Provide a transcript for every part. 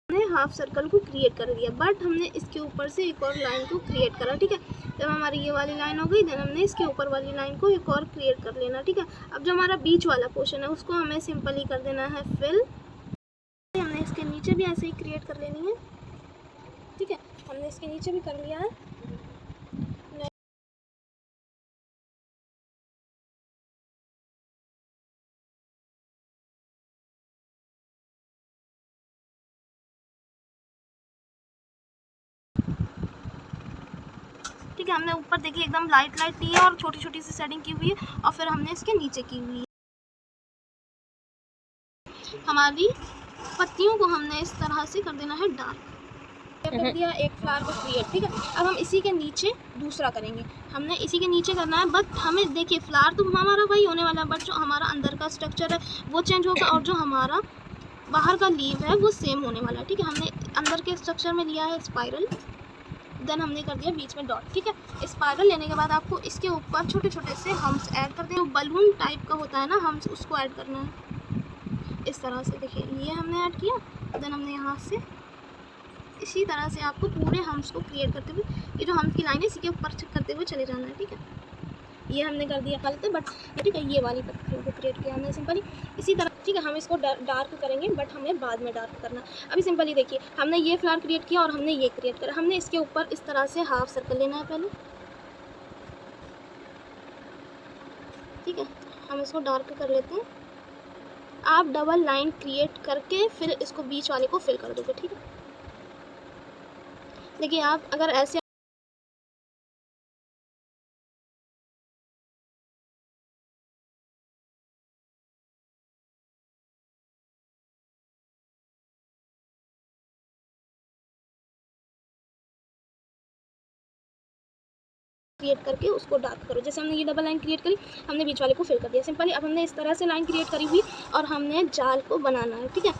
हमने half circle को create कर दिया, बट हमने इसके ऊपर से एक और लाइन को क्रिएट करा। ठीक है, जब हमारी ये वाली लाइन हो गई, देन हमने इसके ऊपर वाली लाइन को एक और क्रिएट कर लेना। ठीक है, अब जो हमारा बीच वाला पोर्शन है उसको हमें सिंपली कर देना है फिल। हमने इसके नीचे भी ऐसे ही क्रिएट कर लेनी है। ठीक है, हमने इसके नीचे भी कर लिया है। ठीक है, हमने ऊपर देखिए एकदम लाइट लाइट ली है और छोटी छोटी सी सेटिंग की हुई है, और फिर हमने इसके नीचे की हुई है। हमारी पत्तियों को हमने इस तरह से कर देना है डार्क। कर दिया एक फ्लावर को क्रिएट। ठीक है, अब हम इसी के नीचे दूसरा करेंगे। हमने इसी के नीचे करना है, बट हमें देखिए फ्लावर तो हमारा वही होने वाला है, बट जो हमारा अंदर का स्ट्रक्चर है वो चेंज होगा, और जो हमारा बाहर का लीव है वो सेम होने वाला है। ठीक है, हमने अंदर के स्ट्रक्चर में लिया है स्पाइरल, देन हमने कर दिया बीच में डॉट। ठीक है, स्पाइरल लेने के बाद आपको इसके ऊपर छोटे छोटे से हम्स ऐड कर दें। बलून टाइप का होता है ना हम्स, उसको ऐड करना है इस तरह से। देखिए ये हमने ऐड किया, देन हमने यहाँ से इसी तरह से आपको पूरे हम्स को क्रिएट करते हुए, ये जो हम्स की लाइन है इसी के ऊपर करते हुए चले जाना है। ठीक है, ये हमने कर दिया गलत, बट ठीक है ये वाली पत्तियों को क्रिएट किया हमने सिंपली इसी तरह। ठीक है, हम इसको डार्क करेंगे, बट हमें बाद में डार्क करना। अभी सिंपली देखिए हमने ये फ्लावर क्रिएट किया और हमने ये क्रिएट करा। हमने इसके ऊपर इस तरह से हाफ सर्कल लेना है पहले। ठीक है, हम इसको डार्क कर लेते हैं। आप डबल लाइन क्रिएट करके फिर इसको बीच वाले को फिल कर दोगे। ठीक है, देखिए आप अगर ऐसे क्रिएट करके उसको डार्क करो। जैसे हमने ये डबल लाइन क्रिएट करी, हमने बीच वाले को फिल कर दिया सिंपली। अब हमने इस तरह से लाइन क्रिएट करी हुई और हमने जाल को बनाना है। ठीक है,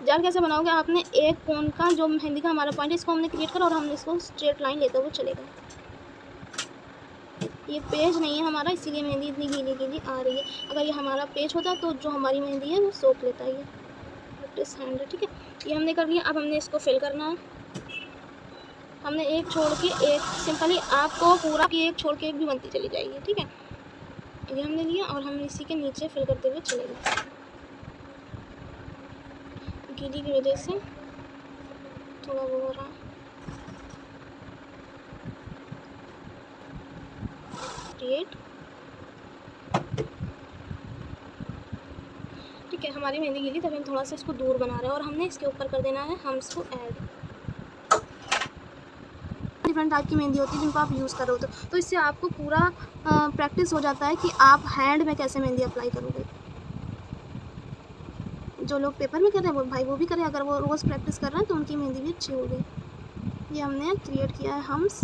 जाल कैसे बनाओगे, आपने एक कोन का जो मेहंदी का हमारा पॉइंट है इसको हमने क्रिएट करा और हमने इसको स्ट्रेट लाइन लेते हुए चले गए। ये पेज नहीं है हमारा, इसीलिए मेहंदी इतनी गीली गीली आ रही है। अगर ये हमारा पेज होता तो जो हमारी मेहंदी है वो सोख लेता है। ये हैंड है। ठीक है, ये हमने कर लिया। अब हमने इसको फिल करना है। हमने एक छोड़ के एक, सिंपली आपको पूरा की एक छोड़ के एक भी बनती चली जाएगी। ठीक है, ये हमने लिया और हम इसी के नीचे फिल करते हुए चले गए। गीली की वजह से थोड़ा वो हो रहा है। क्रिएट। ठीक है, हमारी मेहंदी गीली, तभी हम थोड़ा सा इसको दूर बना रहे हैं और हमने इसके ऊपर कर देना है हम इसको ऐड। डिफरेंट टाइप की मेहंदी होती है जिनको आप यूज़ करो तो इससे आपको पूरा प्रैक्टिस हो जाता है कि आप हैंड में कैसे मेहंदी अप्लाई करोगे। जो लोग पेपर में कर रहे हैं वो भाई वो भी करें, अगर वो रोज़ प्रैक्टिस कर रहे हैं तो उनकी मेहंदी भी अच्छी होगी। ये हमने क्रिएट किया है हम्स।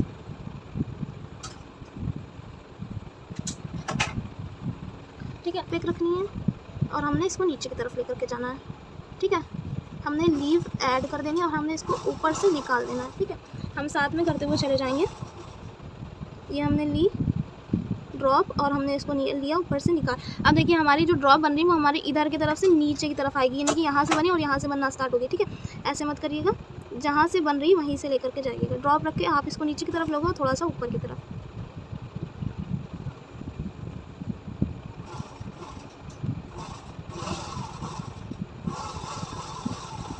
ठीक है, पिक रखनी है और हमने इसको नीचे की तरफ लेकर के जाना है। ठीक है, हमने लीव ऐड कर देनी है और हमने इसको ऊपर से निकाल देना है। ठीक है, हम साथ में करते हुए चले जाएंगे। ये हमने ली ड्रॉप और हमने इसको लिया ऊपर से निकाल। अब देखिए हमारी जो ड्रॉप बन रही है वो हमारी इधर की तरफ से नीचे की तरफ आएगी, यानी कि यहाँ से बनी और यहाँ से बनना स्टार्ट होगी। ठीक है, ऐसे मत करिएगा, जहाँ से बन रही वहीं से लेकर के जाइएगा। ड्रॉप रख के आप इसको नीचे की तरफ लोगे और थोड़ा सा ऊपर की तरफ।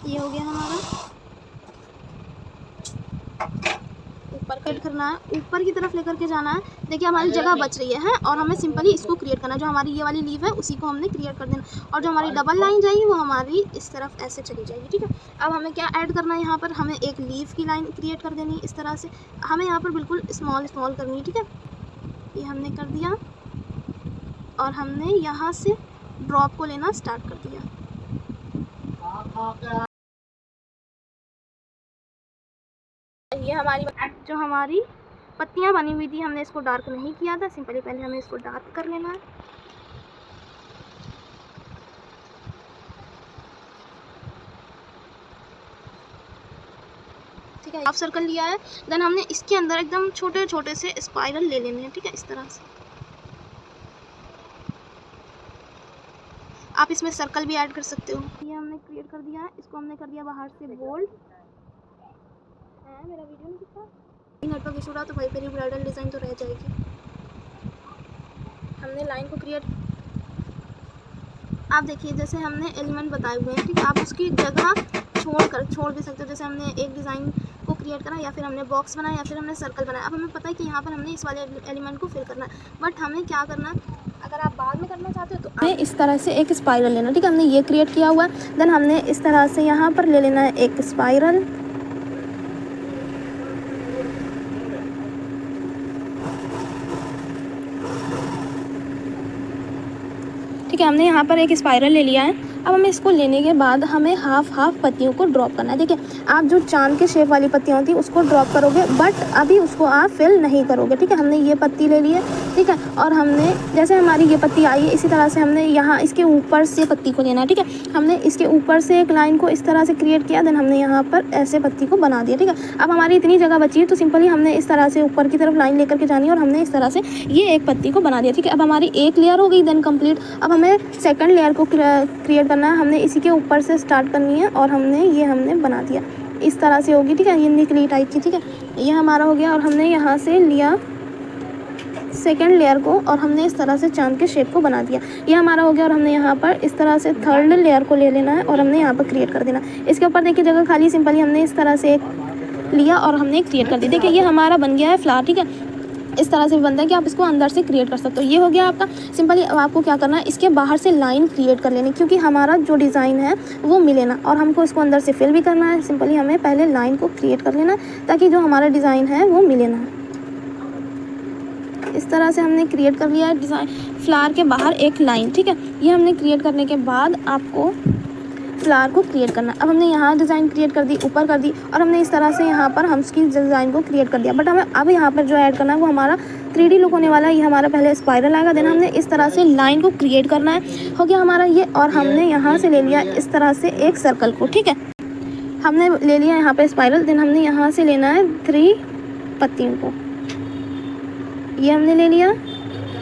ये हो गया हमारा। ऊपर कट करना है, ऊपर की तरफ लेकर के जाना है। देखिए हमारी जगह बच रही है और हमें सिंपली इसको क्रिएट करना है। जो हमारी ये वाली लीव है उसी को हमने क्रिएट कर देना और जो हमारी डबल लाइन जाएगी वो हमारी इस तरफ ऐसे चली जाएगी। ठीक है, अब हमें क्या ऐड करना है, यहाँ पर हमें एक लीव की लाइन क्रिएट कर देनी है इस तरह से। हमें यहाँ पर बिल्कुल स्मॉल स्मॉल करनी है। ठीक है, ये हमने कर दिया और हमने यहाँ से ड्रॉप को लेना स्टार्ट कर दिया। ये हमारी जो हमारी पत्तियां बनी हुई थी हमने इसको डार्क नहीं किया था, सिंपली पहले हमें इसको डार्क कर लेना है। ठीक है, हाफ सर्कल लिया है, देन हमने इसके अंदर एकदम छोटे छोटे से स्पाइरल ले लेने हैं। ठीक है, इस तरह से आप इसमें सर्कल भी ऐड कर सकते हो। ये हमने क्रिएट कर दिया है, इसको हमने कर दिया बाहर से बोल्ड। मेरा वीडियो नहीं दिख रहा, नेटवर्क इशू रहा तो वहीं पर ही ब्राइडल डिज़ाइन तो रह जाएगी। हमने लाइन को क्रिएट, आप देखिए जैसे हमने एलिमेंट बताए हुए हैं, ठीक है, आप उसकी जगह छोड़ भी सकते हो। जैसे हमने एक डिज़ाइन को क्रिएट करा, या फिर हमने बॉक्स बनाया, या फिर हमने सर्कल बनाया। अब हमें पता है कि यहाँ पर हमने इस वाले एलिमेंट को फिल करना है, बट हमें क्या करना है, अगर आप बाद में करना चाहते हो तो हमें इस तरह से एक स्पाइरल लेना, ठीक है। हमने ये क्रिएट किया हुआ है, देन हमने इस तरह से यहाँ पर ले लेना है एक स्पाइरल, ठीक है। हमने यहाँ पर एक स्पाइरल ले लिया है। अब हमें इसको लेने के बाद हमें हाफ पत्तियों को ड्रॉप करना है। देखिए, आप जो चांद के शेप वाली पत्तियाँ होती है उसको ड्रॉप करोगे, बट अभी उसको आप फिल नहीं करोगे, ठीक है। हमने ये पत्ती ले ली है, ठीक है, और हमने जैसे हमारी ये पत्ती आई है, इसी तरह से हमने यहाँ इसके ऊपर से पत्ती को लेना है, ठीक है। हमने इसके ऊपर से एक लाइन को इस तरह से क्रिएट किया, देन हमने यहाँ पर ऐसे पत्ती को बना दिया, ठीक है। अब हमारी इतनी जगह बची है तो सिंपली हमने इस तरह से ऊपर की तरफ लाइन लेकर के जानी है, और हमने इस तरह से ये एक पत्ती को बना दिया, ठीक है। अब हमारी एक लेयर हो गई देन कंप्लीट। अब हमें सेकंड लेयर को क्रिएट करना है, हमने इसी के ऊपर से स्टार्ट करनी है, और हमने बना दिया इस तरह से होगी, ठीक है, ये निकली टाइप की, ठीक है। ये हमारा हो गया, और हमने यहाँ से लिया सेकंड लेयर को, और हमने इस तरह से चांद के शेप को बना दिया। ये हमारा हो गया, और हमने यहाँ पर इस तरह से थर्ड लेयर को ले लेना है, और हमने यहाँ पर क्रिएट कर देना। इसके ऊपर देखिए जगह खाली, सिंपली हमने इस तरह से एक लिया और हमने क्रिएट कर दिया। देखिए ये हमारा बन गया है फ्लावर, ठीक है। इस तरह से भी बनता है कि आप इसको अंदर से क्रिएट कर सकते हो। ये हो गया आपका। सिंपली अब आपको क्या करना है, इसके बाहर से लाइन क्रिएट कर लेनी, क्योंकि हमारा जो डिज़ाइन है वो मिले ना, और हमको इसको अंदर से फिल भी करना है। सिंपली हमें पहले लाइन को क्रिएट कर लेना ताकि जो हमारा डिज़ाइन है वो मिले ना। इस तरह से हमने क्रिएट कर लिया है डिज़ाइन, फ्लावर के बाहर एक लाइन, ठीक है। ये हमने क्रिएट करने के बाद आपको फ्लावर को क्रिएट करना। अब हमने यहाँ डिज़ाइन क्रिएट कर दी, ऊपर कर दी, और हमने इस तरह से यहाँ पर हम्स की डिज़ाइन को क्रिएट कर दिया। बट हमें अब यहाँ पर जो ऐड करना है वो हमारा 3D लुक होने वाला है। ये हमारा पहले स्पाइरल आएगा, देन हमने इस तरह से लाइन को क्रिएट करना है, हो गया हमारा ये। और हमने यहाँ से ले लिया इस तरह से एक सर्कल को, ठीक है। हमने ले लिया यहाँ पर स्पाइरल, देन हमने यहाँ से लेना है 3 पत्तियों को, ये हमने ले लिया,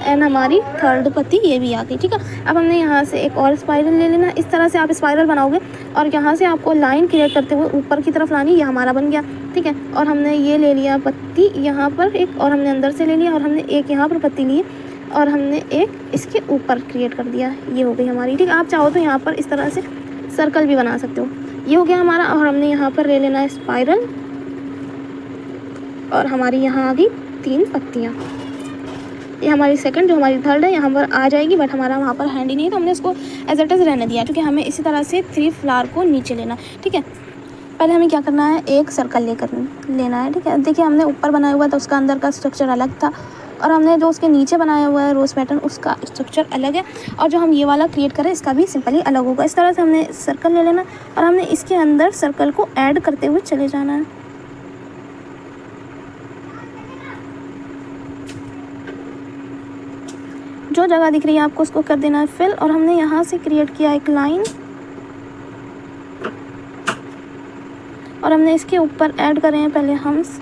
एंड हमारी थर्ड पत्ती ये भी आ गई, ठीक है। अब हमने यहाँ से एक और स्पाइरल ले लेना। इस तरह से आप स्पाइरल बनाओगे, और यहाँ से आपको लाइन क्रिएट करते हुए ऊपर की तरफ लानी। ये हमारा बन गया, ठीक है। और हमने ये ले लिया पत्ती यहाँ पर एक, और हमने अंदर से ले लिया, और हमने एक यहाँ पर पत्ती ली, और हमने एक इसके ऊपर क्रिएट कर दिया। ये हो गई हमारी, ठीक है। आप चाहो तो यहाँ पर इस तरह से सर्कल भी बना सकते हो। ये हो गया हमारा, और हमने यहाँ पर ले लेना है स्पाइरल, और हमारी यहाँ आ गई 3 पत्तियाँ। ये हमारी सेकंड, जो हमारी थर्ड है यहाँ पर आ जाएगी, बट हमारा वहाँ पर हैंड ही नहीं है तो हमने इसको एज इट इज़ रहने दिया, क्योंकि हमें इसी तरह से 3 फ्लावर को नीचे लेना, ठीक है। पहले हमें क्या करना है, एक सर्कल लेकर लेना है, ठीक है। देखिए हमने ऊपर बनाया हुआ था, उसका अंदर का स्ट्रक्चर अलग था, और हमने जो उसके नीचे बनाया हुआ है रोज़ पैटर्न, उसका स्ट्रक्चर अलग है, और जो हम ये वाला क्रिएट करें इसका भी सिंपली अलग होगा। इस तरह से हमने सर्कल ले लेना, और हमने इसके अंदर सर्कल को ऐड करते हुए चले जाना है। जो जगह दिख रही है आपको उसको कर देना है फिल, और हमने यहाँ से क्रिएट किया एक लाइन, और हमने इसके ऊपर ऐड करे हैं पहले हम्स।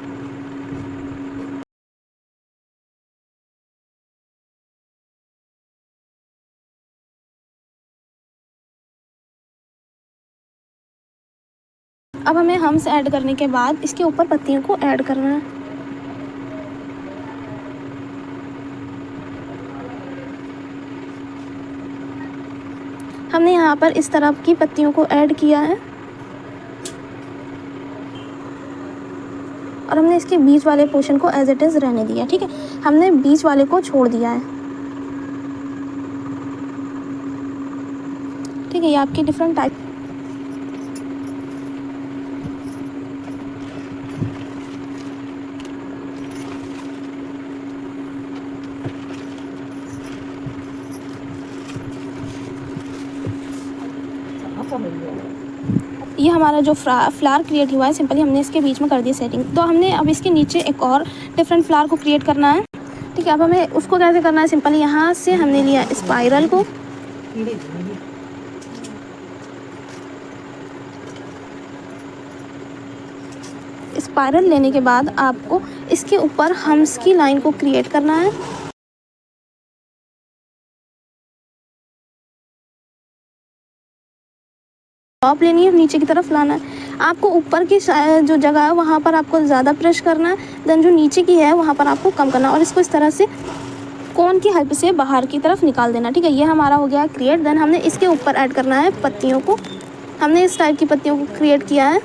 अब हमें हम्स ऐड करने के बाद इसके ऊपर पत्तियों को ऐड करना है। हमने यहाँ पर इस तरफ की पत्तियों को ऐड किया है, और हमने इसके बीच वाले पोर्शन को एज इट इज़ रहने दिया, ठीक है। हमने बीच वाले को छोड़ दिया है, ठीक है। ये आपके डिफरेंट टाइप, ये हमारा जो फ्लावर क्रिएट हुआ है, सिंपली हमने इसके बीच में कर दी सेटिंग। तो हमने अब इसके नीचे एक और डिफरेंट फ्लावर को क्रिएट करना है, ठीक है। अब हमें उसको कैसे करना है, सिंपली यहाँ से हमने लिया स्पाइरल को, स्पाइरल लेने के बाद आपको इसके ऊपर हम्स की लाइन को क्रिएट करना है। टॉप लेनी है, नीचे की तरफ लाना है। आपको ऊपर की जो जगह है वहाँ पर आपको ज़्यादा प्रेस करना है, देन जो नीचे की है वहाँ पर आपको कम करना है और इसको इस तरह से कोन की हेल्प से बाहर की तरफ निकाल देना। ठीक है, ये हमारा हो गया क्रिएट। देन हमने इसके ऊपर ऐड करना है पत्तियों को। हमने इस टाइप की पत्तियों को क्रिएट किया है।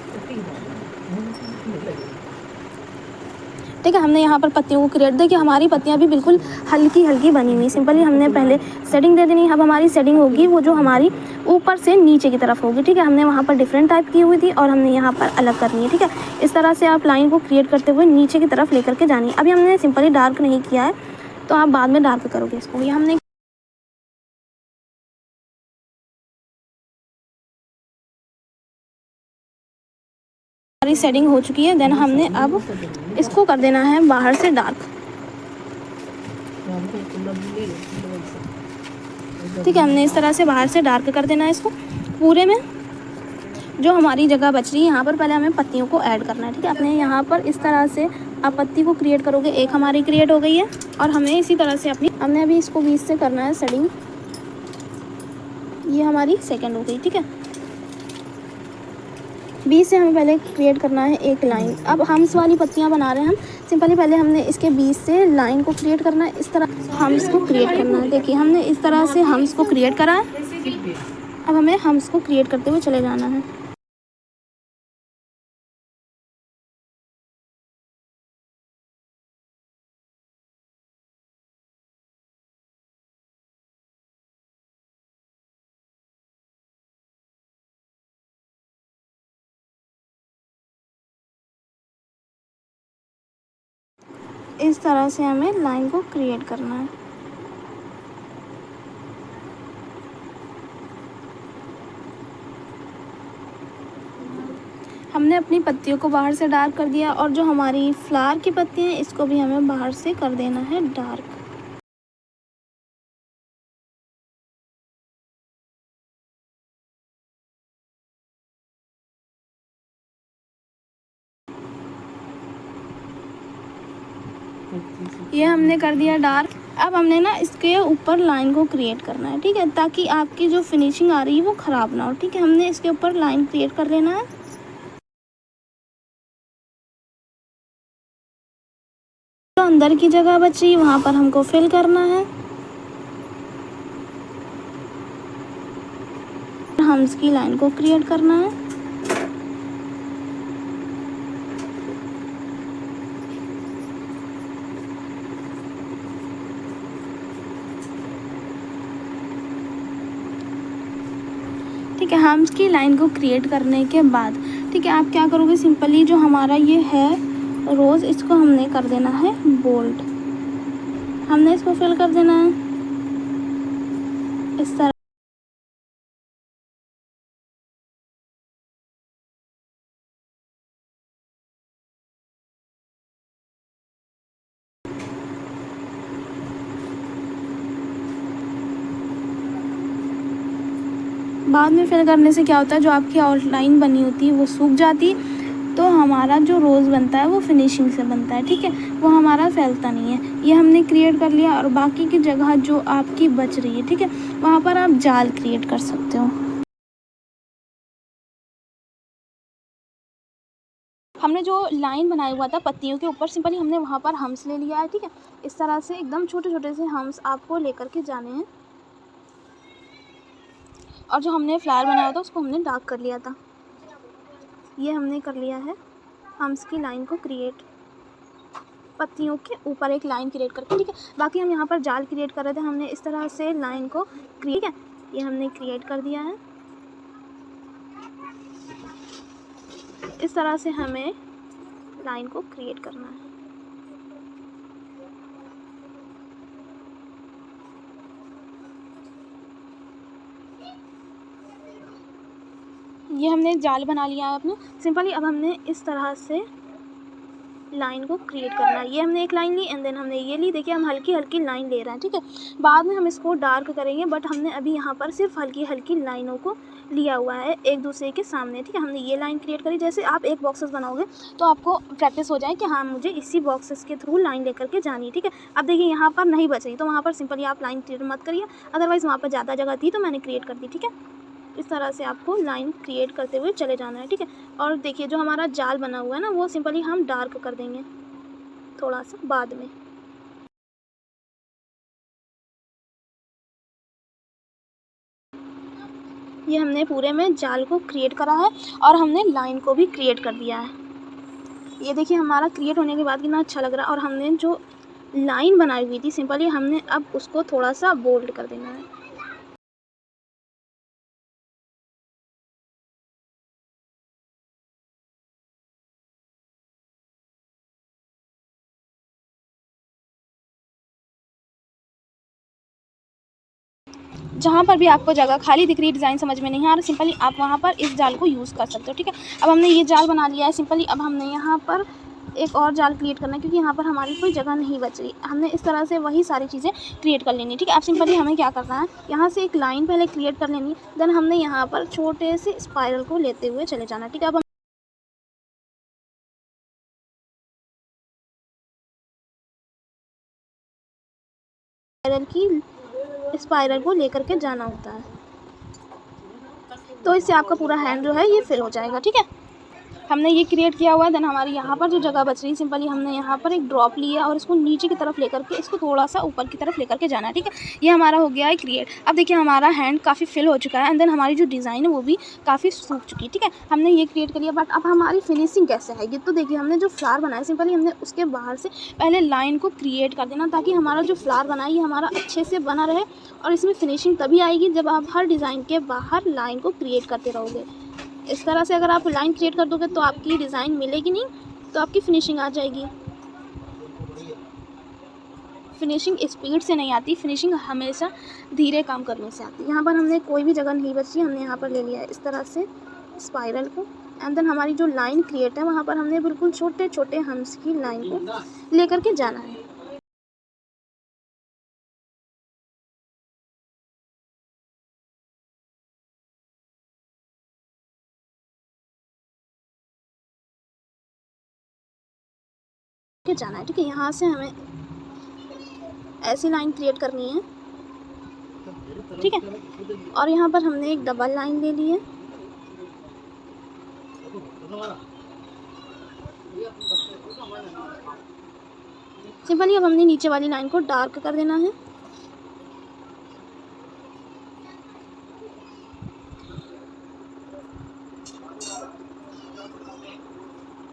ठीक है, हमने यहाँ पर पत्तियों को क्रिएट, देखिए हमारी पत्तियाँ भी बिल्कुल हल्की हल्की बनी हुई। सिंपली हमने पहले सेटिंग दे देनी। अब हमारी सेटिंग होगी वो जो हमारी ऊपर से नीचे की तरफ होगी। ठीक है, हमने वहाँ पर डिफरेंट टाइप की हुई थी और हमने यहाँ पर अलग करनी है। ठीक है, इस तरह से आप लाइन को क्रिएट करते हुए नीचे की तरफ लेकर के जानी है। अभी हमने सिंपली डार्क नहीं किया है, तो आप बाद में डार्क करोगे इसको। ये हमने हमारी सेटिंग हो चुकी है। देन हमने अब इसको कर देना है बाहर से डार्क। ठीक है, हमने इस तरह से बाहर से डार्क कर देना है इसको पूरे में। जो हमारी जगह बच रही है यहाँ पर पहले हमें पत्तियों को ऐड करना है। ठीक है, अपने यहाँ पर इस तरह से आप पत्ती को क्रिएट करोगे। एक हमारी क्रिएट हो गई है और हमें इसी तरह से हमने अभी इसको 20 से करना है सेटिंग। ये हमारी सेकंड हो गई। ठीक है, 20 से हमें पहले क्रिएट करना है एक लाइन। अब हम्स वाली पत्तियाँ बना रहे हैं हम। सिंपली पहले हमने इसके 20 से लाइन को क्रिएट करना है, इस तरह हम्स को क्रिएट करना है। देखिए हमने इस तरह से हम्स को क्रिएट करा है। अब हमें हम्स को क्रिएट करते हुए चले जाना है। इस तरह से हमें लाइन को क्रिएट करना है। हमने अपनी पत्तियों को बाहर से डार्क कर दिया और जो हमारी फ्लावर की पत्तियाँ हैं इसको भी हमें बाहर से कर देना है डार्क। ये हमने कर दिया डार्क। अब हमने ना इसके ऊपर लाइन को क्रिएट करना है। ठीक है, ताकि आपकी जो फिनिशिंग आ रही है वो ख़राब ना हो। ठीक है, हमने इसके ऊपर लाइन क्रिएट कर लेना है। जो अंदर की जगह बची वहाँ पर हमको फिल करना है। हम्स की लाइन को क्रिएट करना है। ठीक है, हम्स की लाइन को क्रिएट करने के बाद ठीक है आप क्या करोगे, सिंपली जो हमारा ये है रोज़ इसको हमने कर देना है बोल्ड। हमने इसको फिल कर देना है इस तरह। बाद में फिल करने से क्या होता है, जो आपकी आउटलाइन बनी होती है वो सूख जाती, तो हमारा जो रोज़ बनता है वो फिनिशिंग से बनता है। ठीक है, वो हमारा फैलता नहीं है। ये हमने क्रिएट कर लिया और बाकी की जगह जो आपकी बच रही है ठीक है वहाँ पर आप जाल क्रिएट कर सकते हो। हमने जो लाइन बनाया हुआ था पत्तियों के ऊपर, सिंपली हमने वहाँ पर हम्स ले लिया है। ठीक है, इस तरह से एकदम छोटे छोटे से हम्स आपको लेकर के जाने हैं। और जो हमने फ्लावर बनाया था उसको हमने डार्क कर लिया था। ये हमने कर लिया है हम्स की लाइन को क्रिएट, पत्तियों के ऊपर एक लाइन क्रिएट करके। ठीक है, बाकी हम यहाँ पर जाल क्रिएट कर रहे थे, हमने इस तरह से लाइन को क्रिएट, ठीक है ये हमने क्रिएट कर दिया है। इस तरह से हमें लाइन को क्रिएट करना है। ये हमने जाल बना लिया है अपने सिंपली। अब हमने इस तरह से लाइन को क्रिएट करना है। ये हमने एक लाइन ली एंड देन हमने ये ली। देखिए हम हल्की हल्की लाइन ले रहे हैं। ठीक है, बाद में हम इसको डार्क करेंगे, बट हमने अभी यहाँ पर सिर्फ हल्की हल्की लाइनों को लिया हुआ है एक दूसरे के सामने। ठीक है, हमने ये लाइन क्रिएट करी। जैसे आप एक बॉक्सेस बनाओगे तो आपको प्रैक्टिस हो जाए कि हाँ मुझे इसी बॉक्सेस के थ्रू लाइन लेकर के जानी है। ठीक है, अब देखिए यहाँ पर नहीं बच रही तो वहाँ पर सिंपली आप लाइन क्रिएट मत करिए, अदरवाइज़ वहाँ पर ज़्यादा जगह थी तो मैंने क्रिएट कर दी। ठीक है, इस तरह से आपको लाइन क्रिएट करते हुए चले जाना है, ठीक है। और देखिए जो हमारा जाल बना हुआ है ना, वो सिंपली हम डार्क कर देंगे थोड़ा सा बाद में। ये हमने पूरे में जाल को क्रिएट करा है और हमने लाइन को भी क्रिएट कर दिया है। ये देखिए हमारा क्रिएट होने के बाद कितना अच्छा लग रहा है। और हमने जो लाइन बनाई हुई थी सिंपली, हमने अब उसको थोड़ा सा बोल्ड कर देना है। जहाँ पर भी आपको जगह खाली दिख रही है, डिज़ाइन समझ में नहीं आ रहा, सिंपली आप वहाँ पर इस जाल को यूज़ कर सकते हो, ठीक है। अब हमने ये जाल बना लिया है सिंपली। अब हमने यहाँ पर एक और जाल क्रिएट करना है, क्योंकि यहाँ पर हमारी कोई जगह नहीं बच रही। हमने इस तरह से वही सारी चीज़ें क्रिएट कर लेनी, ठीक है। अब सिंपली हमें क्या करना है, यहाँ से एक लाइन पहले क्रिएट कर लेनी है, देन हमने यहाँ पर छोटे से स्पाइरल को लेते हुए चले जाना, ठीक है। अब स्पाइरल को लेकर के जाना होता है, तो इससे आपका पूरा हैंड जो है ये फिल हो जाएगा, ठीक है। हमने ये क्रिएट किया हुआ है। देन हमारी यहाँ पर जो जगह बच रही है, सिंपली हमने यहाँ पर एक ड्रॉप लिया और इसको नीचे की तरफ लेकर के इसको थोड़ा सा ऊपर की तरफ लेकर के जाना है, ठीक है। ये हमारा हो गया है क्रिएट। अब देखिए हमारा हैंड काफ़ी फिल हो चुका है एंड देन हमारी जो डिज़ाइन है वो भी काफ़ी सूख चुकी है, ठीक है। हमने ये क्रिएट कर लिया, बट अब हमारी फिनिशिंग कैसे आएगी, तो देखिए हमने जो फ्लावर बनाया सिंपली हमने उसके बाहर से पहले लाइन को क्रिएट कर देना, ताकि हमारा जो फ्लावर बना है ये हमारा अच्छे से बना रहे। और इसमें फिनिशिंग तभी आएगी जब आप हर डिज़ाइन के बाहर लाइन को क्रिएट करते रहोगे। इस तरह से अगर आप लाइन क्रिएट कर दोगे तो आपकी डिज़ाइन मिलेगी नहीं, तो आपकी फिनिशिंग आ जाएगी। फिनिशिंग स्पीड से नहीं आती, फिनिशिंग हमेशा धीरे काम करने से आती है। यहाँ पर हमने कोई भी जगह नहीं बची, हमने यहाँ पर ले लिया है इस तरह से स्पाइरल को एंड देन हमारी जो लाइन क्रिएट है वहाँ पर हमने बिल्कुल छोटे छोटे हम्स की लाइन को लेकर के जाना है। जाना है, ठीक है। यहाँ से हमें ऐसी लाइन क्रिएट करनी है, ठीक है। और यहाँ पर हमने एक डबल लाइन ले ली है। सिंपली अब हमने नीचे वाली लाइन को डार्क कर देना है।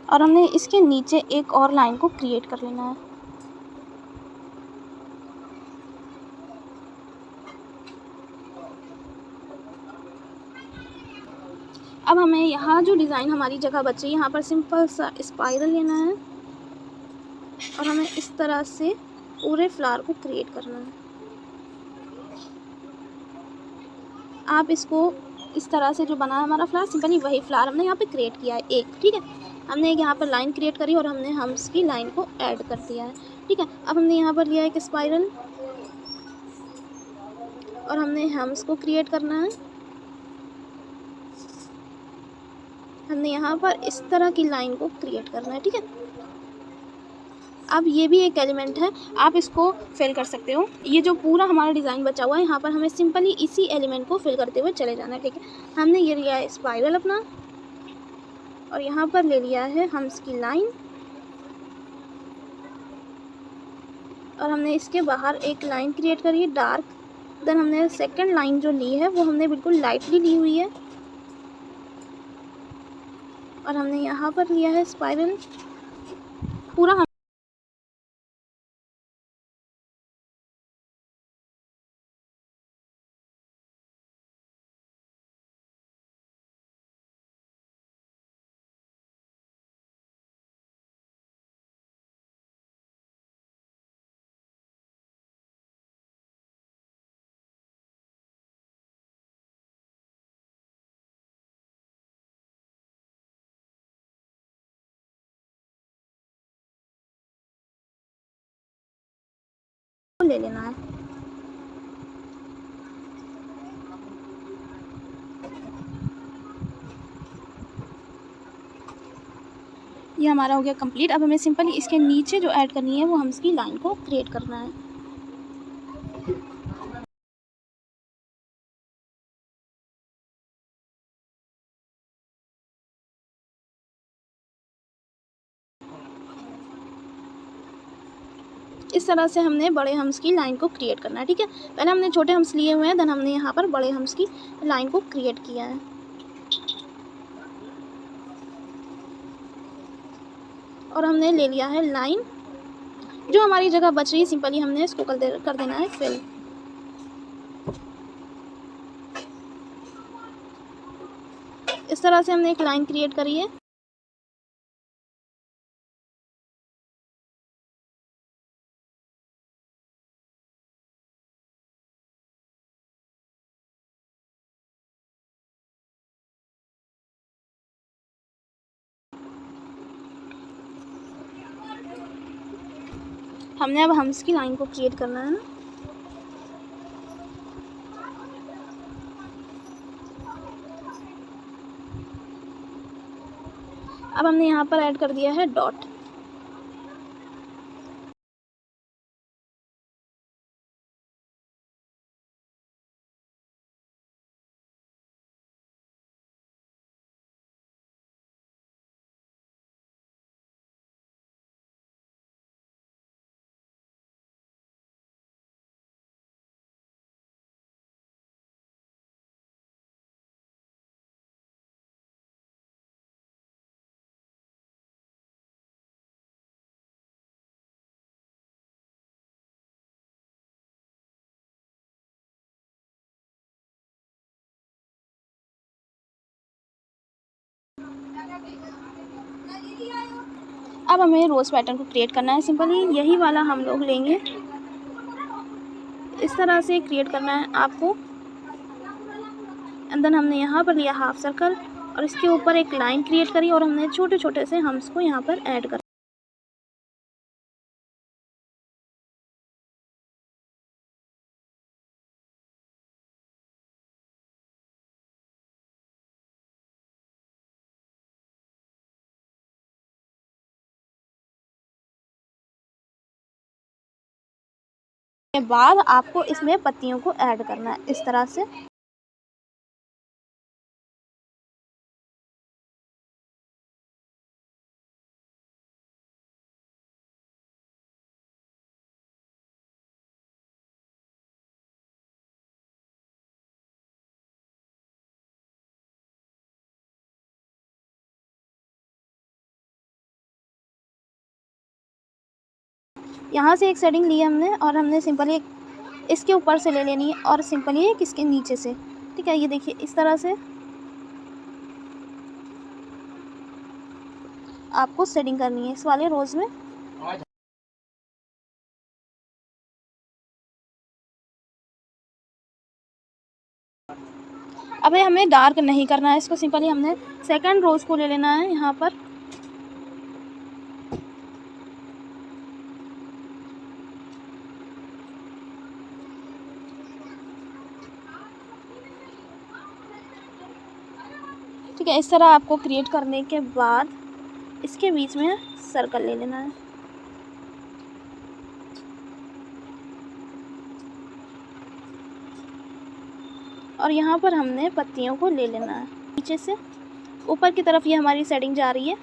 और हमने इसके नीचे एक और लाइन को क्रिएट कर लेना है। अब हमें यहाँ जो डिज़ाइन हमारी जगह बची है, यहाँ पर सिंपल सा स्पाइरल लेना है और हमें इस तरह से पूरे फ्लावर को क्रिएट करना है। आप इसको इस तरह से जो बना है हमारा फ्लावर, सिंपली वही फ्लावर हमने यहाँ पे क्रिएट किया है एक, ठीक है। हमने एक यहाँ पर लाइन क्रिएट करी और हमने हम्स की लाइन को ऐड कर दिया है, ठीक है। अब हमने यहाँ पर लिया एक स्पाइरल और हमने हम्स को क्रिएट करना है। हमने यहाँ पर इस तरह की लाइन को क्रिएट करना है, ठीक है। अब ये भी एक एलिमेंट है, आप इसको फिल कर सकते हो। ये जो पूरा हमारा डिज़ाइन बचा हुआ है, यहाँ पर हमें सिंपली इसी एलिमेंट को फिल करते हुए चले जाना है, ठीक है। हमने ये लिया है स्पाइरल अपना और यहाँ पर ले लिया है हम्स की लाइन और हमने इसके बाहर एक लाइन क्रिएट करी है डार्क। देन हमने सेकंड लाइन जो ली है वो हमने बिल्कुल लाइटली ली हुई है और हमने यहाँ पर लिया है स्पाइरल पूरा। ले लेना है। ये हमारा हो गया कंप्लीट। अब हमें सिंपली इसके नीचे जो ऐड करनी है वो हम इसकी लाइन को क्रिएट करना है। इस तरह से हमने बड़े हम्स की लाइन को क्रिएट करना है, ठीक है। पहले हमने छोटे हम्स लिए हुए हैं, देन हमने यहाँ पर बड़े हम्स की लाइन को क्रिएट किया है। और हमने ले लिया है लाइन। जो हमारी जगह बच रही है सिंपली हमने इसको कर देना है फिल। इस तरह से हमने एक लाइन क्रिएट करी है। हमने अब हम्स की लाइन को क्रिएट करना है ना। अब हमने यहाँ पर ऐड कर दिया है डॉट। अब हमें रोज़ पैटर्न को क्रिएट करना है। सिंपली यही वाला हम लोग लेंगे, इस तरह से क्रिएट करना है आपको। एंड देन हमने यहाँ पर लिया हाफ सर्कल और इसके ऊपर एक लाइन क्रिएट करी और हमने छोटे छोटे से हम्स को यहाँ पर ऐड कर। के बाद आपको इसमें पत्तियों को ऐड करना है इस तरह से। यहाँ से एक शेडिंग ली हमने और हमने सिंपली इसके ऊपर से ले लेनी है और सिंपली एक इसके नीचे से, ठीक है। ये देखिए इस तरह से आपको शेडिंग करनी है इस वाले रोज़ में। अब हमें डार्क नहीं करना है इसको, सिंपली हमने सेकंड रोज़ को ले लेना है यहाँ पर। ठीक है, इस तरह आपको क्रिएट करने के बाद इसके बीच में सर्कल ले लेना है। और यहाँ पर हमने पत्तियों को ले लेना है नीचे से ऊपर की तरफ। ये हमारी शेडिंग जा रही है।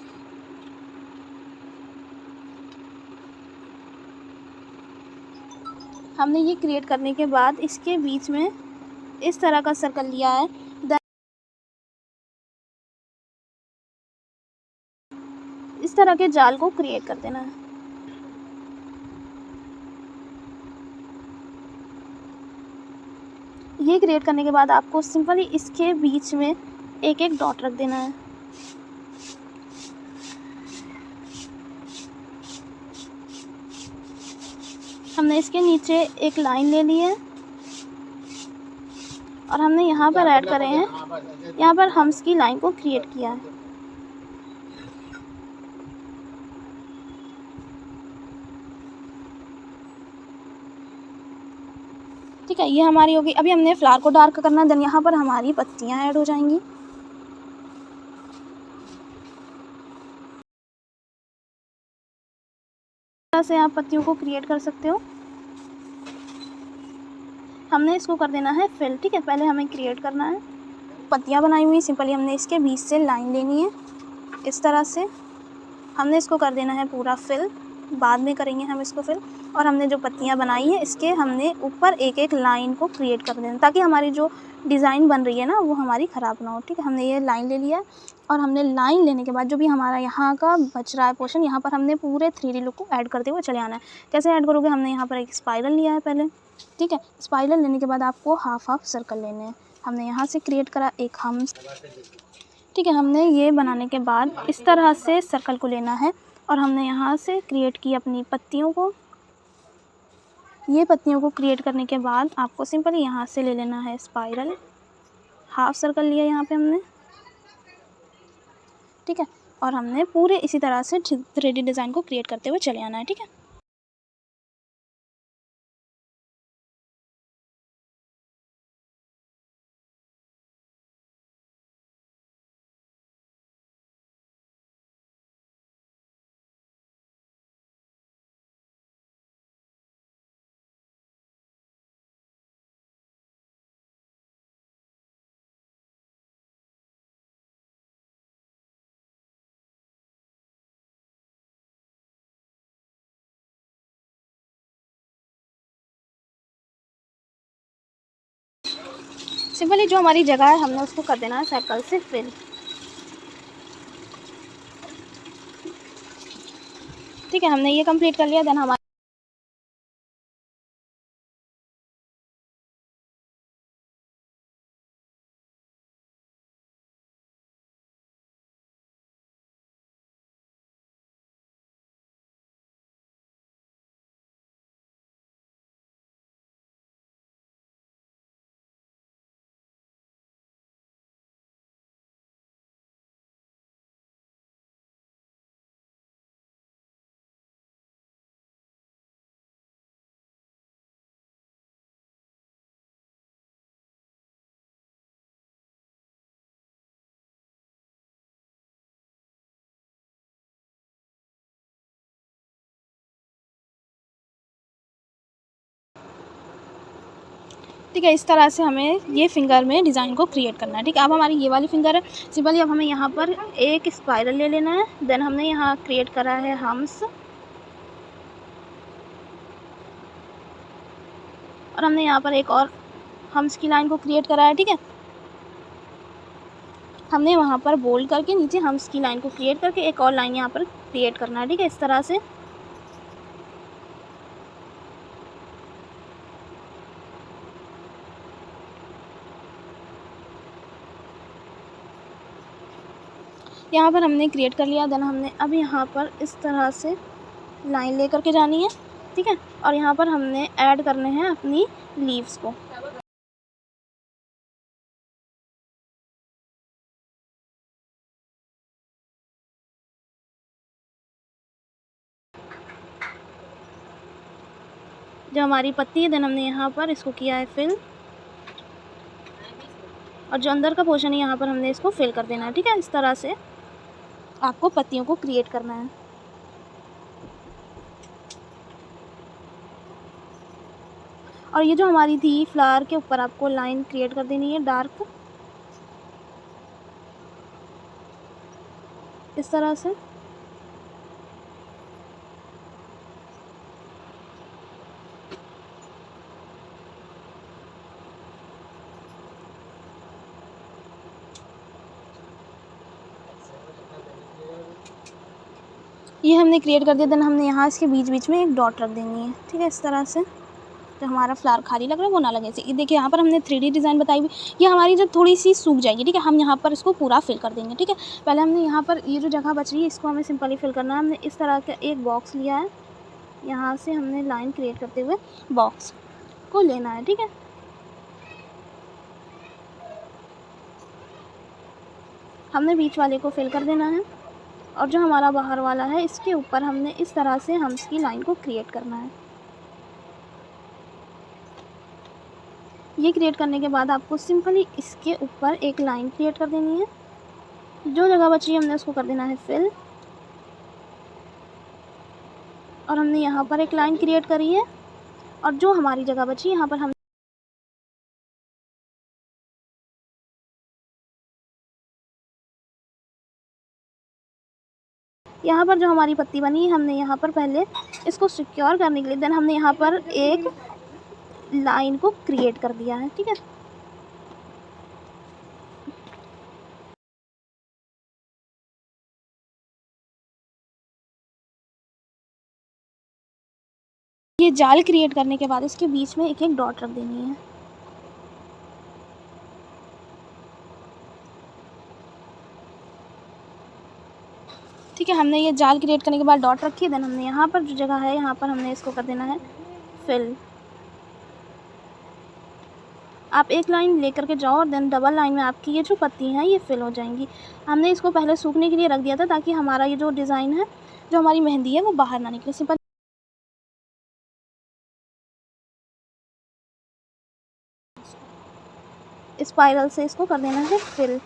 हमने ये क्रिएट करने के बाद इसके बीच में इस तरह का सर्कल लिया है। इस तरह के जाल को क्रिएट कर देना है। ये क्रिएट करने के बाद आपको सिंपली इसके बीच में एक एक डॉट रख देना है। हमने इसके नीचे एक लाइन ले ली है और हमने यहाँ पर ऐड करे हैं, यहाँ पर हम्स की लाइन को क्रिएट किया है। ठीक है, ये हमारी होगी। अभी हमने फ्लावर को डार्क करना है, देन यहाँ पर हमारी पत्तियाँ ऐड हो जाएंगी। इस तरह से आप पत्तियों को क्रिएट कर सकते हो। हमने इसको कर देना है फिल। ठीक है, पहले हमें क्रिएट करना है। पत्तियाँ बनाई हुई सिंपली हमने इसके बीच से लाइन लेनी है इस तरह से। हमने इसको कर देना है पूरा फिल। बाद में करेंगे हम इसको फिल। और हमने जो पत्तियाँ बनाई हैं इसके हमने ऊपर एक एक लाइन को क्रिएट कर देना, ताकि हमारी जो डिज़ाइन बन रही है ना वो हमारी ख़राब ना हो। ठीक है, हमने ये लाइन ले लिया और हमने लाइन लेने के बाद जो भी हमारा यहाँ का बच रहा है पोर्शन, यहाँ पर हमने पूरे 3D लुक को ऐड करते हुए चले आना है। कैसे ऐड करोगे, हमने यहाँ पर एक स्पाइरल लिया है पहले। ठीक है, स्पाइरल लेने के बाद आपको हाफ सर्कल लेने हैं। हमने यहाँ से क्रिएट करा एक हम्स। ठीक है, हमने ये बनाने के बाद इस तरह से सर्कल को लेना है और हमने यहाँ से क्रिएट की अपनी पत्तियों को। ये पत्तियों को क्रिएट करने के बाद आपको सिंपली यहाँ से ले लेना है स्पाइरल, हाफ सर्कल लिया यहाँ पे हमने। ठीक है, और हमने पूरे इसी तरह से 3D डिज़ाइन को क्रिएट करते हुए चले आना है। ठीक है, सिंपली जो हमारी जगह है हमने उसको कर देना है सर्कल से फिल। ठीक है, हमने ये कंप्लीट कर लिया। देन हमारे ठीक है, इस तरह से हमें ये फिंगर में डिज़ाइन को क्रिएट करना है। ठीक है, अब हमारी ये वाली फिंगर है। सिंपली अब हमें यहाँ पर एक स्पाइरल ले लेना है। देन हमने यहाँ क्रिएट करा है हम्स और हमने यहाँ पर एक और हम्स की लाइन को क्रिएट करा है। ठीक है, हमने वहाँ पर बोल्ड करके नीचे हम्स की लाइन को क्रिएट करके एक और लाइन यहाँ पर क्रिएट करना है। ठीक है, इस तरह से। यहाँ पर हमने क्रिएट कर लिया। देन हमने अब यहाँ पर इस तरह से लाइन ले करके जानी है। ठीक है, और यहाँ पर हमने ऐड करने हैं अपनी लीव्स को। जो हमारी पत्ती है देन हमने यहाँ पर इसको किया है फिल, और जो अंदर का पोर्शन है यहाँ पर हमने इसको फिल कर देना है। ठीक है, इस तरह से आपको पत्तियों को क्रिएट करना है। और ये जो हमारी थी फ्लावर के ऊपर आपको लाइन क्रिएट कर देनी है डार्क, इस तरह से। ये हमने क्रिएट कर दिया। देन हमने यहाँ इसके बीच बीच में एक डॉट रख देनी है। ठीक है, इस तरह से जो हमारा फ्लावर खाली लग रहा है वो ना लगे। ये देखिए यहाँ पर हमने 3D डिज़ाइन बताई हुई, ये हमारी जब थोड़ी सी सूख जाएगी। ठीक है, हम यहाँ पर इसको पूरा फिल कर देंगे। ठीक है, पहले हमने यहाँ पर ये जो जगह बच रही है इसको हमें सिंपली फिल करना है। हमने इस तरह का एक बॉक्स लिया है, यहाँ से हमने लाइन क्रिएट करते हुए बॉक्स को लेना है। ठीक है, हमने बीच वाले को फिल कर देना है और जो हमारा बाहर वाला है इसके ऊपर हमने इस तरह से हम्स की लाइन को क्रिएट करना है। ये क्रिएट करने के बाद आपको सिंपली इसके ऊपर एक लाइन क्रिएट कर देनी है। जो जगह बची है हमने उसको कर देना है फिल, और हमने यहाँ पर एक लाइन क्रिएट करी है और जो हमारी जगह बची यहाँ पर हम यहाँ पर जो हमारी पत्ती बनी है, हमने यहाँ पर पहले इसको सिक्योर करने के लिए देन हमने यहाँ पर एक लाइन को क्रिएट कर दिया है, ठीक है। ये जाल क्रिएट करने के बाद इसके बीच में एक एक डॉट रख देनी है। ठीक है, हमने ये जाल क्रिएट करने के बाद डॉट रखी है। देन हमने यहाँ पर जो जगह है, यहाँ पर हमने इसको कर देना है फिल। आप एक लाइन लेकर के जाओ और देन डबल लाइन में आपकी ये जो पत्ती हैं ये फिल हो जाएंगी। हमने इसको पहले सूखने के लिए रख दिया था ताकि हमारा ये जो डिज़ाइन है, जो हमारी मेहंदी है, वो बाहर ना निकले। सिंपल स्पाइरल से इसको कर देना है फिल।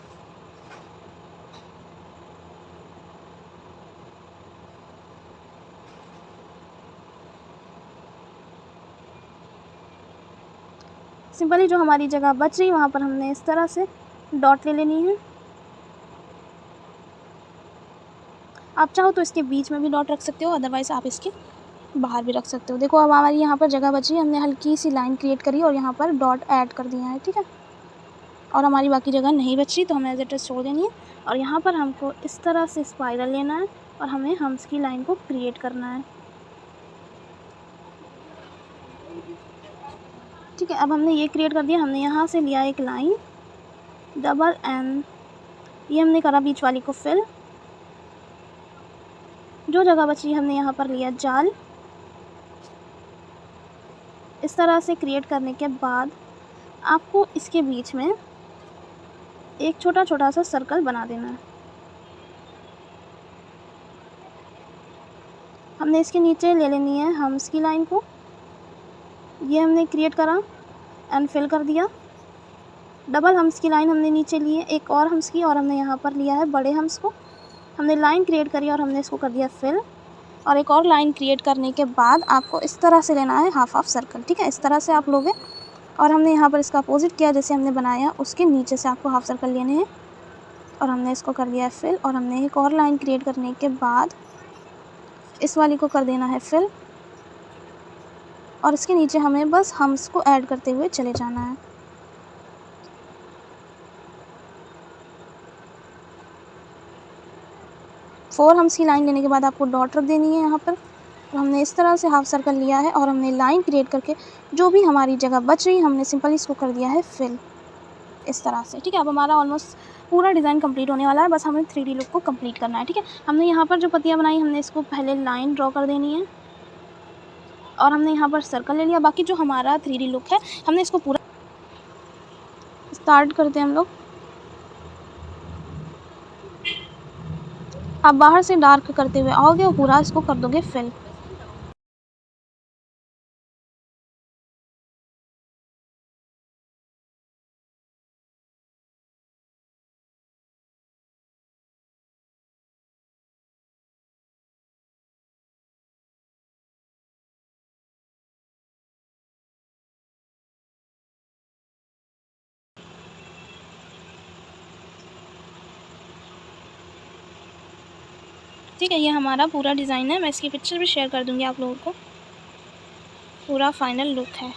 सिंपली जो हमारी जगह बच रही वहाँ पर हमने इस तरह से डॉट ले लेनी है। आप चाहो तो इसके बीच में भी डॉट रख सकते हो, अदरवाइज़ आप इसके बाहर भी रख सकते हो। देखो अब हमारी यहाँ पर जगह बची, हमने हल्की सी लाइन क्रिएट करी और यहाँ पर डॉट ऐड कर दिया है, ठीक है। और हमारी बाकी जगह नहीं बच रही तो हमें एज इट इज़ छोड़ देनी है। और यहाँ पर हमको इस तरह से स्पाइरल लेना है और हमें हम्स की लाइन को क्रिएट करना है, ठीक है। अब हमने ये क्रिएट कर दिया। हमने यहाँ से लिया एक लाइन डबल एन, ये हमने करा बीच वाली को फिल। जो जगह बची हमने यहाँ पर लिया जाल। इस तरह से क्रिएट करने के बाद आपको इसके बीच में एक छोटा छोटा सा सर्कल बना देना है। हमने इसके नीचे ले लेनी है हम्स की लाइन को, ये हमने क्रिएट करा एंड फिल कर दिया। डबल हम्स की लाइन हमने नीचे ली है, एक और हम्स की, और हमने यहाँ पर लिया है बड़े हम्स को। हमने लाइन क्रिएट करी और हमने इसको कर दिया फिल। और एक और लाइन क्रिएट करने के बाद आपको इस तरह से लेना है हाफ हाफ सर्कल, ठीक है। इस तरह से आप लोगे और हमने यहाँ पर इसका अपोजिट किया, जैसे हमने बनाया उसके नीचे से आपको हाफ सर्कल लेने हैं और हमने इसको कर दिया है फिल। और हमने एक और लाइन क्रिएट करने के बाद इस वाली को कर देना है फिल और इसके नीचे हमें बस हम्स को ऐड करते हुए चले जाना है। फोर हम्स की लाइन लेने के बाद आपको डॉट रख देनी है यहाँ पर। और हमने इस तरह से हाफ सर्कल लिया है और हमने लाइन क्रिएट करके जो भी हमारी जगह बच रही हमने सिंपली इसको कर दिया है फिल इस तरह से, ठीक है। अब हमारा ऑलमोस्ट पूरा डिज़ाइन कंप्लीट होने वाला है, बस हमें 3D लुक को कंप्लीट करना है, ठीक है। हमने यहाँ पर जो पत्तियाँ बनाई हमने इसको पहले लाइन ड्रॉ कर देनी है और हमने यहाँ पर सर्कल ले लिया। बाकी जो हमारा 3D लुक है हमने इसको पूरा स्टार्ट करते हैं हम लोग। आप बाहर से डार्क करते हुए आओगे और पूरा इसको कर दोगे फिल। ठीक है, ये हमारा पूरा डिज़ाइन है। मैं इसकी पिक्चर भी शेयर कर दूँगी आप लोगों को। पूरा फाइनल लुक है।